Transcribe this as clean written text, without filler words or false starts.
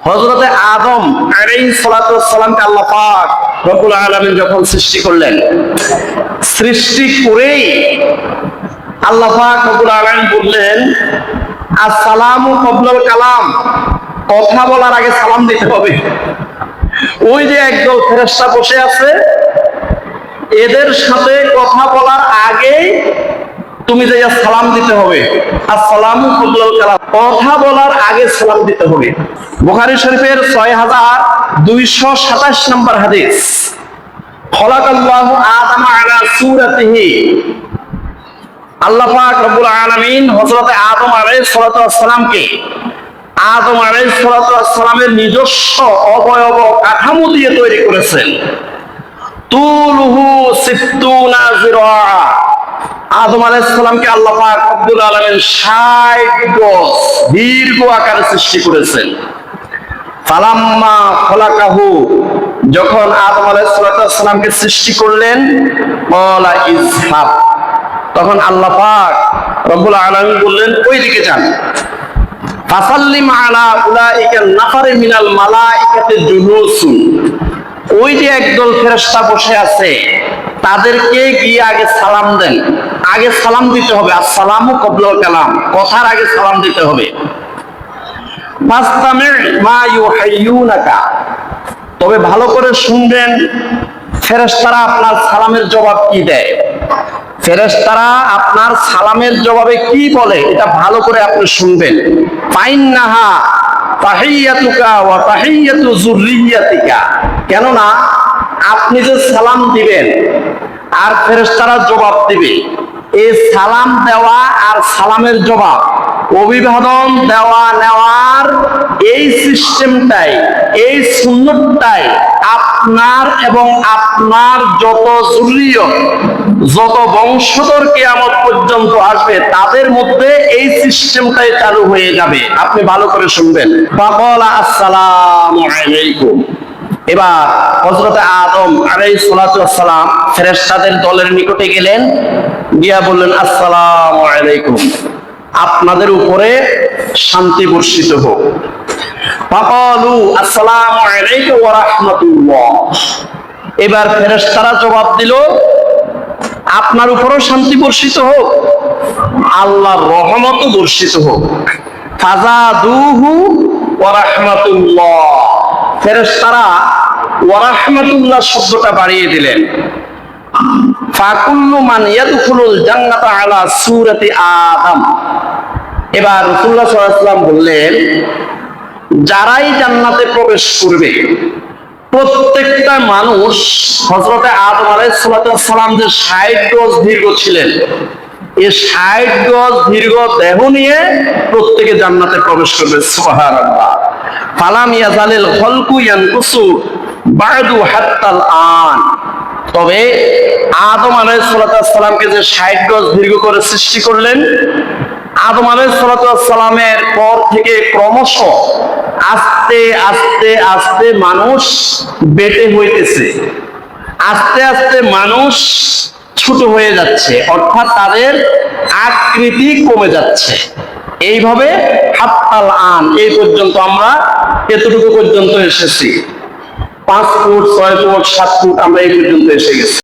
হযরতে আদম আলাইহিস সালাতু ওয়াস সালামকে আল্লাহ পাক রব্বুল আলামিন যখন সৃষ্টি করলেন, সৃষ্টি করেই আল্লাহ পাক রব্বুল আলামিন বললেন, আসসালামু ক্বাবলাল কালাম, কথা বলার আগে সালাম দিতে হবে। ওই যে একদল ফেরেশতা বসে আছে, এদের সাথে কথা বলার আগে তুমি যে সালাম দিতে হবে, আসসালামু ক্বাবলাল কালাম, কথা বলার আগে সালাম দিতে হবে। বুখারী শরীফের ৬২২৭ নম্বর হাদিস, খলাকাল্লাহু আদামা আলা সূরাতিহি, আল্লাহ পাক রব্বুল আলামিন হযরতে আদম আলাইহিস সালাতু ওয়াস সালামকে আদম আলাইহিস সালাতু ওয়াস সালামের নিজস্ব অবয়ব কাঠামো দিয়ে তৈরি করেছেন। তুলুহু সিত্তুনা যিরা, আদম আলাইহিস সালামকে আল্লাহ পাক রব্বুল আলামিন ৬০ গজ দীর্ঘ আকারে সৃষ্টি করেছেন। ফালাম্মা খলাকাহু, যখন আদম আলাইহিস সালাতু ওয়াস সালামকে সৃষ্টি করলেন, ক্বালা ইযহাব, তখন আল্লাহ পাক রব্বুল আলামিন বললেন ওইদিকে যান। ফাসাল্লিম আলা উলাইকা নাফারে মিনাল মালাইকাতি জুলুসুন, ওই যে একদল ফেরেশতা বসে আছে, তাদেরকে গিয়ে আগে সালাম দেন। আগে সালাম দিতে হবে, আসসালামু ক্বাবলাল কালাম, কথার আগে সালাম দিতে হবে। ফাসতামি মা ইউহাইয়ুনাকা, তবে ভালো করে শুনবেন ফেরেশতারা আপনার সালামের জবাব কি দেয়। ফেরেশতারা আপনার সালামের জবাবে কি বলে এটা ভালো করে আপনি শুনবেন। ফাইন্নাহা তাহিয়াতুকা ওয়া তাহিয়াতু যুররিয়াতিকা, কেননা আপনি যে সালাম দিবেন আর ফেরেশতারা জবাব দিবে, এই সালাম দেওয়া আর সালামের জবাব, অভিবাদন দেওয়া নেওয়ার এই সিস্টেমটাই, এই সুন্নতটাই আপনার এবং আপনার যত যুররিয়ত, যত বংশধর কিয়ামত পর্যন্ত আসবে তাদের মধ্যে এই সিস্টেমটাই চালু হয়ে যাবে। আপনি ভালো করে শুনবেন। ফাকালা আসসালামু আলাইকুম, এবার হযরতে আদম আলাইহিস সালাতু ওয়াস সালাম ফেরেশতাদের দলের নিকটে গেলেন, গিয়া বললেন আসসালামু আলাইকুম, আপনাদের উপরে শান্তি বর্ষিত হোক। ফাকালু আসসালামু আলাইকা ওয়া রাহমাতুল্লাহ, এবার ফেরেশতারা জবাব দিল আপনার উপরও শান্তি বর্ষিত হোক, আল্লাহর রহমতও বর্ষিত হোক। ফাজাদুহু ওয়া রাহমাতুল্লাহ, ফেরেশতারা ওয়া রাহমাতুল্লাহ শব্দটা বাড়িয়ে দিলেন। ফাকুল্লু মান ইয়াদখুলুল জান্নাতা আলা সূরাতি আদম, এবার রাসূলুল্লাহ সাল্লাল্লাহু আলাইহি ওয়াসাল্লাম বললেন, যারাই জান্নাতে প্রবেশ করবে প্রত্যেকটা মানুষ হযরতে আদম আলাইহিস সালাতু ওয়াস সালাম যে ৬০ গজ দীর্ঘ ছিলেন, এই ৬০ গজ দীর্ঘ দেহ নিয়ে প্রত্যেকে জান্নাতে প্রবেশ করবে। সুবহানাল্লাহ। ফালাম ইয়াজালিল খালকু ইয়ানকুসু বা'দু হাত্তাল আন, তবে আদম আলাইহিস সালাতু ওয়াস সালামকে যে ৬০ গজ দীর্ঘ করে সৃষ্টি করলেন, আদম আলাইহিস সালাতু ওয়াস সালামের পর থেকে ক্রমশ আস্তে আস্তে আস্তে মানুষ বেটে হইতেছে, আস্তে আস্তে মানুষ ছোট হয়ে যাচ্ছে, অর্থাৎ তাদের আকৃতি কমে যাচ্ছে। এইভাবে হাত্তাল আন, এই পর্যন্ত আমরা এতটুকু পর্যন্ত এসেছি। ৫ ফুট ৬ ফুট ৭ ফুট আমরা এই পর্যন্ত এসে গেছি।